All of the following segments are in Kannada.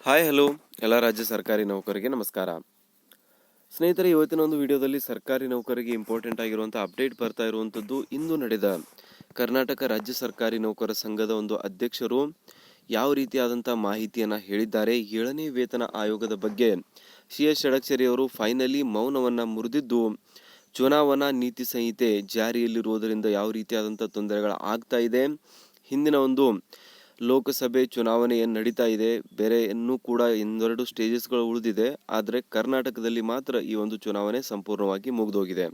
ಹಾಯ್ ಹಲೋ ಎಲ್ಲ ರಾಜ್ಯ ಸರ್ಕಾರಿ ನೌಕರರಿಗೆ ನಮಸ್ಕಾರ ಸ್ನೇಹಿತರೆ. ಇವತ್ತಿನ ಒಂದು ವಿಡಿಯೋದಲ್ಲಿ ಸರ್ಕಾರಿ ನೌಕರರಿಗೆ ಇಂಪಾರ್ಟೆಂಟ್ ಆಗಿರುವಂತಹ ಅಪ್ಡೇಟ್ ಬರ್ತಾ ಇರುವಂತದ್ದು. ಇಂದು ನಡೆದ ಕರ್ನಾಟಕ ರಾಜ್ಯ ಸರ್ಕಾರಿ ನೌಕರ ಸಂಘದ ಒಂದು ಅಧ್ಯಕ್ಷರು ಯಾವ ರೀತಿಯಾದಂತಹ ಮಾಹಿತಿಯನ್ನ ಹೇಳಿದ್ದಾರೆ. 7ನೇ ವೇತನ ಆಯೋಗದ ಬಗ್ಗೆ CS ಷಡಕ್ಷರಿ ಅವರು ಫೈನಲಿ ಮೌನವನ್ನ ಮುರಿದಿದ್ದು, ಚುನಾವಣಾ ನೀತಿ ಸಂಹಿತೆ ಜಾರಿಯಲ್ಲಿರುವುದರಿಂದ ಯಾವ ರೀತಿಯಾದಂತಹ ತೊಂದರೆಗಳು ಆಗ್ತಾ ಇದೆ, ಹಿಂದಿನ ಒಂದು ಲೋಕಸಭೆ ಚುನಾವಣೆ ಏನು ನಡೀತಾ ಇದೆ, ಬೇರೆ ಇನ್ನೂ ಕೂಡ ಇನ್ನೆರಡು ಸ್ಟೇಜಸ್ಗಳು ಉಳಿದಿದೆ. ಆದರೆ ಕರ್ನಾಟಕದಲ್ಲಿ ಮಾತ್ರ ಈ ಒಂದು ಚುನಾವಣೆ ಸಂಪೂರ್ಣವಾಗಿ ಮುಗಿದೋಗಿದೆ.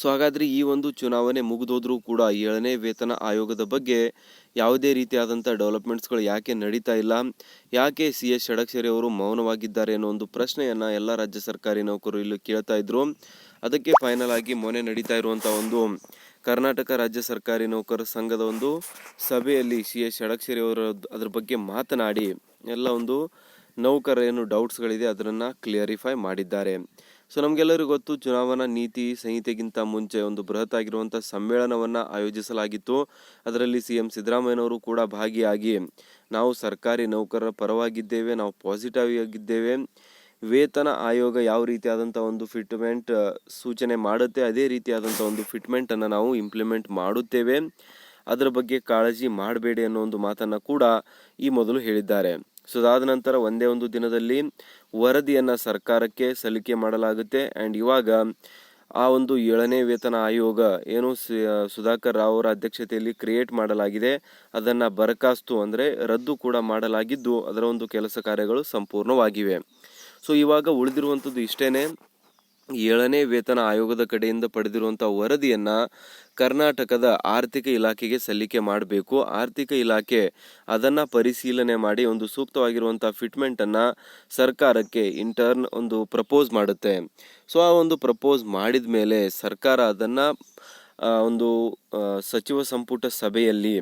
ಸೊ ಹಾಗಾದ್ರೆ ಈ ಒಂದು ಚುನಾವಣೆ ಮುಗಿದೋದ್ರೂ ಕೂಡ 7ನೇ ವೇತನ ಆಯೋಗದ ಬಗ್ಗೆ ಯಾವುದೇ ರೀತಿಯಾದಂಥ ಡೆವಲಪ್ಮೆಂಟ್ಸ್ಗಳು ಯಾಕೆ ನಡೀತಾ ಇಲ್ಲ, ಯಾಕೆ CS ಷಡಕ್ಷರಿ ಅವರು ಮೌನವಾಗಿದ್ದಾರೆ ಅನ್ನೋ ಒಂದು ಪ್ರಶ್ನೆಯನ್ನ ಎಲ್ಲ ರಾಜ್ಯ ಸರ್ಕಾರಿ ನೌಕರರು ಇಲ್ಲಿ ಕೇಳ್ತಾ ಇದ್ರು. ಅದಕ್ಕೆ ಫೈನಲ್ ಆಗಿ ಮೊನ್ನೆ ನಡೀತಾ ಇರುವಂತ ಒಂದು ಕರ್ನಾಟಕ ರಾಜ್ಯ ಸರ್ಕಾರಿ ನೌಕರ ಸಂಘದ ಒಂದು ಸಭೆಯಲ್ಲಿ CS ಷಡಕ್ಷರಿ ಅವರು ಅದ್ರ ಬಗ್ಗೆ ಮಾತನಾಡಿ ಎಲ್ಲ ಒಂದು ನೌಕರ ಏನು ಡೌಟ್ಸ್ಗಳಿದೆ ಅದನ್ನ ಕ್ಲಿಯರಿಫೈ ಮಾಡಿದ್ದಾರೆ. ಸೊ ನಮಗೆಲ್ಲರಿಗೂ ಗೊತ್ತು, ಚುನಾವಣಾ ನೀತಿ ಸಂಹಿತೆಗಿಂತ ಮುಂಚೆ ಒಂದು ಬೃಹತ್ ಆಗಿರುವಂಥ ಸಮ್ಮೇಳನವನ್ನ ಆಯೋಜಿಸಲಾಗಿತ್ತು. ಅದರಲ್ಲಿ CM ಸಿದ್ದರಾಮಯ್ಯನವರು ಕೂಡ ಭಾಗಿಯಾಗಿ ನಾವು ಸರ್ಕಾರಿ ನೌಕರರ ಪರವಾಗಿದ್ದೇವೆ, ನಾವು ಪಾಸಿಟಿವ್ ಆಗಿದ್ದೇವೆ, ವೇತನ ಆಯೋಗ ಯಾವ ರೀತಿಯಾದಂಥ ಒಂದು ಫಿಟ್ಮೆಂಟ್ ಸೂಚನೆ ಮಾಡುತ್ತೆ ಅದೇ ರೀತಿಯಾದಂಥ ಒಂದು ಫಿಟ್ಮೆಂಟ್ ಅನ್ನು ನಾವು ಇಂಪ್ಲಿಮೆಂಟ್ ಮಾಡುತ್ತೇವೆ, ಅದರ ಬಗ್ಗೆ ಕಾಳಜಿ ಮಾಡಬೇಡಿ ಅನ್ನೋ ಒಂದು ಮಾತನ್ನ ಕೂಡ ಈ ಮೊದಲು ಹೇಳಿದ್ದಾರೆ. ಸೊ ಅದಾದ ನಂತರ ಒಂದೇ ಒಂದು ದಿನದಲ್ಲಿ ವರದಿಯನ್ನ ಸರ್ಕಾರಕ್ಕೆ ಸಲ್ಲಿಕೆ ಮಾಡಲಾಗುತ್ತೆ. ಆ್ಯಂಡ್ ಇವಾಗ ಆ ಒಂದು 7ನೇ ವೇತನ ಆಯೋಗ ಏನು ಸುಧಾಕರ್ ರಾವ್ ಅವರ ಅಧ್ಯಕ್ಷತೆಯಲ್ಲಿ ಕ್ರಿಯೇಟ್ ಮಾಡಲಾಗಿದೆ, ಅದನ್ನ ಬರಖಾಸ್ತು ಅಂದರೆ ರದ್ದು ಕೂಡ ಮಾಡಲಾಗಿದ್ದು ಅದರ ಒಂದು ಕೆಲಸ ಕಾರ್ಯಗಳು ಸಂಪೂರ್ಣವಾಗಿವೆ. ಸೊ ಇವಾಗ ಉಳಿದಿರುವಂಥದ್ದು ಇಷ್ಟೇನೆ, 7ನೇ ವೇತನ ಆಯೋಗದ ಕಡೆಯಿಂದ ಪಡೆದಿರುವಂತಹ ವರದಿಯನ್ನ ಕರ್ನಾಟಕದ ಆರ್ಥಿಕ ಇಲಾಖೆಗೆ ಸಲ್ಲಿಕೆ ಮಾಡಬೇಕು. ಆರ್ಥಿಕ ಇಲಾಖೆ ಅದನ್ನ ಪರಿಶೀಲನೆ ಮಾಡಿ ಒಂದು ಸೂಕ್ತವಾಗಿರುವಂತಹ ಫಿಟ್ಮೆಂಟ್ ಅನ್ನ ಸರ್ಕಾರಕ್ಕೆ ಇಂಟರ್ನ್ ಒಂದು ಪ್ರಪೋಸ್ ಮಾಡುತ್ತೆ. ಸೊ ಆ ಒಂದು ಪ್ರಪೋಸ್ ಮಾಡಿದ ಮೇಲೆ ಸರ್ಕಾರ ಅದನ್ನ ಒಂದು ಸಚಿವ ಸಂಪುಟ ಸಭೆಯಲ್ಲಿ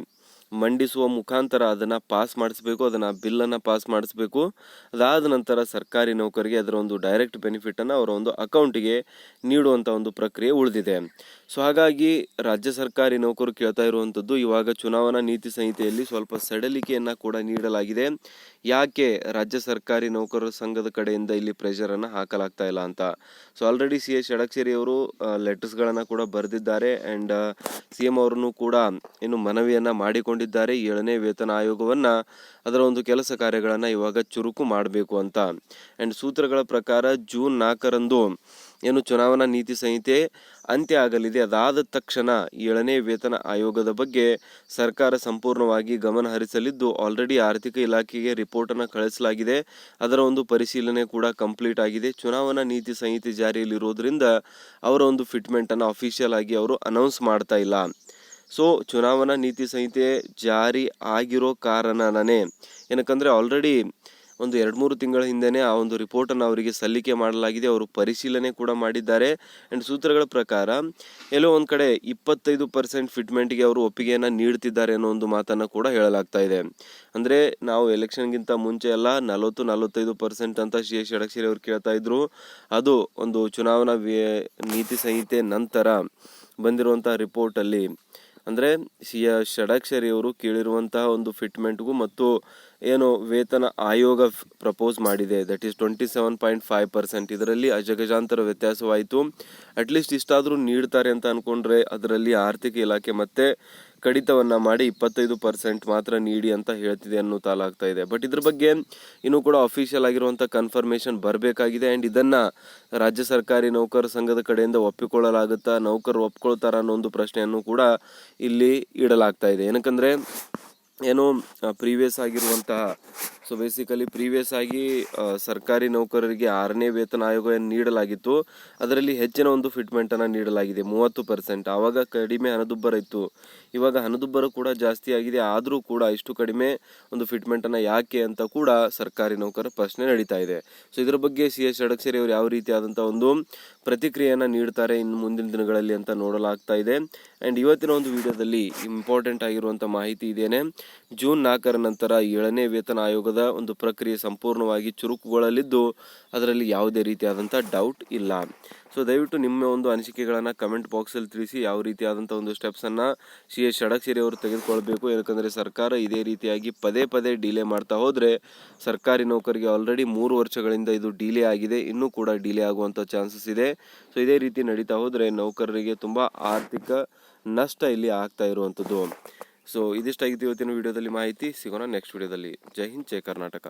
ಮಂಡಿಸುವ ಮುಖಾಂತರ ಅದನ್ನ ಪಾಸ್ ಮಾಡಿಸ್ಬೇಕು, ಅದನ್ನ ಬಿಲ್ಲನ್ನು ಪಾಸ್ ಮಾಡಿಸ್ಬೇಕು. ಅದಾದ ನಂತರ ಸರ್ಕಾರಿ ನೌಕರಿಗೆ ಅದರ ಒಂದು ಡೈರೆಕ್ಟ್ ಬೆನಿಫಿಟ್ ಅನ್ನು ಅವರ ಒಂದು ಅಕೌಂಟಿಗೆ ನೀಡುವಂತ ಒಂದು ಪ್ರಕ್ರಿಯೆ ಉಳಿದಿದೆ. ಸೊ ಹಾಗಾಗಿ ರಾಜ್ಯ ಸರ್ಕಾರಿ ನೌಕರು ಕೇಳ್ತಾ ಇರುವಂತದ್ದು, ಇವಾಗ ಚುನಾವಣಾ ನೀತಿ ಸಂಹಿತೆಯಲ್ಲಿ ಸ್ವಲ್ಪ ಸಡಿಲಿಕೆಯನ್ನ ಕೂಡ ನೀಡಲಾಗಿದೆ, ಯಾಕೆ ರಾಜ್ಯ ಸರ್ಕಾರಿ ನೌಕರರ ಸಂಘದ ಕಡೆಯಿಂದ ಇಲ್ಲಿ ಪ್ರೆಷರ್ ಅನ್ನ ಹಾಕಲಾಗ್ತಾ ಇಲ್ಲ ಅಂತ. ಸೊ ಆಲ್ರೆಡಿ CS ಷಡಕ್ಷರಿ ಅವರು ಲೆಟರ್ಸ್ ಗಳನ್ನ ಕೂಡ ಬರೆದಿದ್ದಾರೆ. ಅಂಡ್ CM ಅವರನ್ನು ಕೂಡ ಇನ್ನು ಮನವಿಯನ್ನ ಮಾಡಿಕೊಂಡಿದ್ದಾರೆ 7ನೇ ವೇತನ ಆಯೋಗವನ್ನ ಅದರ ಒಂದು ಕೆಲಸ ಕಾರ್ಯಗಳನ್ನ ಇವಾಗ ಚುರುಕು ಮಾಡಬೇಕು ಅಂತ. ಅಂಡ್ ಸೂತ್ರಗಳ ಪ್ರಕಾರ ಜೂನ್ 4ರಂದು ಏನು ಚುನಾವಣಾ ನೀತಿ ಸಂಹಿತೆ ಅಂತ್ಯ ಆಗಲಿದೆ. ಅದಾದ ತಕ್ಷಣ 7ನೇ ವೇತನ ಆಯೋಗದ ಬಗ್ಗೆ ಸರ್ಕಾರ ಸಂಪೂರ್ಣವಾಗಿ ಗಮನ ಹರಿಸಲಿದ್ದು, ಆಲ್ರೆಡಿ ಆರ್ಥಿಕ ಇಲಾಖೆಗೆ ರಿಪೋರ್ಟ್ ಅನ್ನು ಕಳಿಸಲಾಗಿದೆ, ಅದರ ಒಂದು ಪರಿಶೀಲನೆ ಕೂಡ ಕಂಪ್ಲೀಟ್ ಆಗಿದೆ. ಚುನಾವಣಾ ನೀತಿ ಸಂಹಿತೆ ಜಾರಿಯಲ್ಲಿರುವುದರಿಂದ ಅವರ ಒಂದು ಫಿಟ್ಮೆಂಟ್ ಅನ್ನು ಅಫಿಷಿಯಲ್ ಆಗಿ ಅವರು ಅನೌನ್ಸ್ ಮಾಡ್ತಾ ಇಲ್ಲ. ಸೊ ಚುನಾವಣಾ ನೀತಿ ಸಂಹಿತೆ ಜಾರಿ ಆಗಿರೋ ಕಾರಣನೇ ಏನಕ್ಕಂದ್ರೆ ಆಲ್ರೆಡಿ ಒಂದು 2-3 ತಿಂಗಳ ಹಿಂದೆನೇ ಆ ಒಂದು ರಿಪೋರ್ಟ್ ಅನ್ನು ಅವರಿಗೆ ಸಲ್ಲಿಕೆ ಮಾಡಲಾಗಿದೆ, ಅವರು ಪರಿಶೀಲನೆ ಕೂಡ ಮಾಡಿದ್ದಾರೆ. ಅಂಡ್ ಸೂತ್ರಗಳ ಪ್ರಕಾರ ಎಲ್ಲೋ ಒಂದ್ ಕಡೆ 25% ಫಿಟ್ಮೆಂಟ್ಗೆ ಅವರು ಒಪ್ಪಿಗೆಯನ್ನ ನೀಡ್ತಿದ್ದಾರೆ ಅನ್ನೋ ಒಂದು ಮಾತನ್ನ ಕೂಡ ಹೇಳಲಾಗ್ತಾ ಇದೆ. ಅಂದ್ರೆ ನಾವು ಎಲೆಕ್ಷನ್ಗಿಂತ ಮುಂಚೆ ಎಲ್ಲ 40-45% ಅಂತ CS ಷಡಕ್ಷರಿ ಅವರು ಕೇಳ್ತಾ ಇದ್ರು. ಅದು ಒಂದು ಚುನಾವಣಾ ನೀತಿ ಸಂಹಿತೆ ನಂತರ ಬಂದಿರುವಂತಹ ರಿಪೋರ್ಟ್ ಅಲ್ಲಿ ಅಂದ್ರೆ CS ಷಡಕ್ಷರಿ ಅವರು ಕೇಳಿರುವಂತಹ ಒಂದು ಫಿಟ್ಮೆಂಟ್ಗೂ ಮತ್ತು ಏನು ವೇತನ ಆಯೋಗ ಪ್ರಪೋಸ್ ಮಾಡಿದೆ ದಟ್ ಈಸ್ 27.5%, ಇದರಲ್ಲಿ ಅಜಗಜಾಂತರ ವ್ಯತ್ಯಾಸವಾಯಿತು. ಅಟ್ಲೀಸ್ಟ್ ಇಷ್ಟಾದರೂ ನೀಡ್ತಾರೆ ಅಂತ ಅನ್ಕೊಂಡ್ರೆ ಅದರಲ್ಲಿ ಆರ್ಥಿಕ ಇಲಾಖೆ ಮತ್ತೆ ಕಡಿತವನ್ನ ಮಾಡಿ 25% ಮಾತ್ರ ನೀಡಿ ಅಂತ ಹೇಳ್ತಿದೆ ಅನ್ನೋ ತಾಲಾಗ್ತಾ ಇದೆ. ಬಟ್ ಇದ್ರ ಬಗ್ಗೆ ಇನ್ನೂ ಕೂಡ ಅಫಿಷಿಯಲ್ ಆಗಿರುವಂತ ಕನ್ಫರ್ಮೇಶನ್ ಬರಬೇಕಾಗಿದೆ. ಅಂಡ್ ಇದನ್ನ ರಾಜ್ಯ ಸರ್ಕಾರಿ ನೌಕರ ಸಂಘದ ಕಡೆಯಿಂದ ಒಪ್ಪಿಕೊಳ್ಳಲಾಗುತ್ತಾ, ನೌಕರರು ಒಪ್ಕೊಳ್ತಾರ ಅನ್ನೋ ಒಂದು ಪ್ರಶ್ನೆಯನ್ನು ಕೂಡ ಇಲ್ಲಿ ಇಡಲಾಗ್ತಾ ಇದೆ. ಏನಕ್ಕಂದ್ರೆ ಏನು ಪ್ರೀವಿಯಸ್ ಆಗಿರುವಂತಹ ಸೊ ಬೇಸಿಕಲಿ ಪ್ರೀವಿಯಸ್ ಆಗಿ ಸರ್ಕಾರಿ ನೌಕರರಿಗೆ 6ನೇ ವೇತನ ಆಯೋಗ ನೀಡಲಾಗಿತ್ತು, ಅದರಲ್ಲಿ ಹೆಚ್ಚಿನ ಒಂದು ಫಿಟ್ಮೆಂಟ್ ಅನ್ನ ನೀಡಲಾಗಿದೆ 30%. ಆವಾಗ ಕಡಿಮೆ ಹಣದುಬ್ಬರ ಇತ್ತು, ಇವಾಗ ಹಣದುಬ್ಬರ ಕೂಡ ಜಾಸ್ತಿ ಆಗಿದೆ, ಆದರೂ ಕೂಡ ಇಷ್ಟು ಕಡಿಮೆ ಒಂದು ಫಿಟ್ಮೆಂಟ್ ಅನ್ನ ಯಾಕೆ ಅಂತ ಕೂಡ ಸರ್ಕಾರಿ ನೌಕರ ಪ್ರಶ್ನೆ ನಡೀತಾ ಇದೆ. ಸೊ ಇದರ ಬಗ್ಗೆ CS ಷಡಕ್ಷರಿ ಅವರು ಯಾವ ರೀತಿಯಾದಂತಹ ಒಂದು ಪ್ರತಿಕ್ರಿಯೆಯನ್ನ ನೀಡ್ತಾರೆ ಇನ್ನು ಮುಂದಿನ ದಿನಗಳಲ್ಲಿ ಅಂತ ನೋಡಲಾಗ್ತಾ ಇದೆ. ಅಂಡ್ ಇವತ್ತಿನ ಒಂದು ವಿಡಿಯೋದಲ್ಲಿ ಇಂಪಾರ್ಟೆಂಟ್ ಆಗಿರುವಂತಹ ಮಾಹಿತಿ ಇದೇನೆ, ಜೂನ್ 4ರ ನಂತರ 7ನೇ ವೇತನ ಆಯೋಗದ ನೇಮಕದ ಒಂದು ಪ್ರಕ್ರಿಯೆ ಸಂಪೂರ್ಣವಾಗಿ ಚುರುಕುಗೊಳ್ಳಲಿದ್ದು ಅದರಲ್ಲಿ ಯಾವುದೇ ರೀತಿಯಾದಂಥ ಡೌಟ್ ಇಲ್ಲ. ಸೊ ದಯವಿಟ್ಟು ನಿಮ್ಮ ಒಂದು ಅನಿಸಿಕೆಗಳನ್ನು ಕಮೆಂಟ್ ಬಾಕ್ಸಲ್ಲಿ ತಿಳಿಸಿ. ಯಾವ ರೀತಿಯಾದಂಥ ಒಂದು ಸ್ಟೆಪ್ಸನ್ನು CS ಷಡಕ್ಷರಿ ಅವರು ತೆಗೆದುಕೊಳ್ಬೇಕು. ಯಾಕಂದರೆ ಸರ್ಕಾರ ಇದೇ ರೀತಿಯಾಗಿ ಪದೇ ಪದೇ ಡಿಲೇ ಮಾಡ್ತಾ ಹೋದರೆ ಸರ್ಕಾರಿ ನೌಕರಿಗೆ ಆಲ್ರೆಡಿ 3 ವರ್ಷಗಳಿಂದ ಇದು ಡಿಲೇ ಆಗಿದೆ, ಇನ್ನೂ ಕೂಡ ಡಿಲೇ ಆಗುವಂಥ ಚಾನ್ಸಸ್ ಇದೆ. ಸೊ ಇದೇ ರೀತಿ ನಡೀತಾ ಹೋದರೆ ನೌಕರರಿಗೆ ತುಂಬ ಆರ್ಥಿಕ ನಷ್ಟ ಇಲ್ಲಿ ಆಗ್ತಾ ಇರುವಂಥದ್ದು. ಸೊ ಇದಿಷ್ಟಾಗಿತ್ತು ಇವತ್ತಿನ ವಿಡಿಯೋದಲ್ಲಿ ಮಾಹಿತಿ. ಸಿಗೋಣ ನೆಕ್ಸ್ಟ್ ವಿಡಿಯೋದಲ್ಲಿ. ಜೈ ಹಿಂದ್, ಜೈ ಕರ್ನಾಟಕ.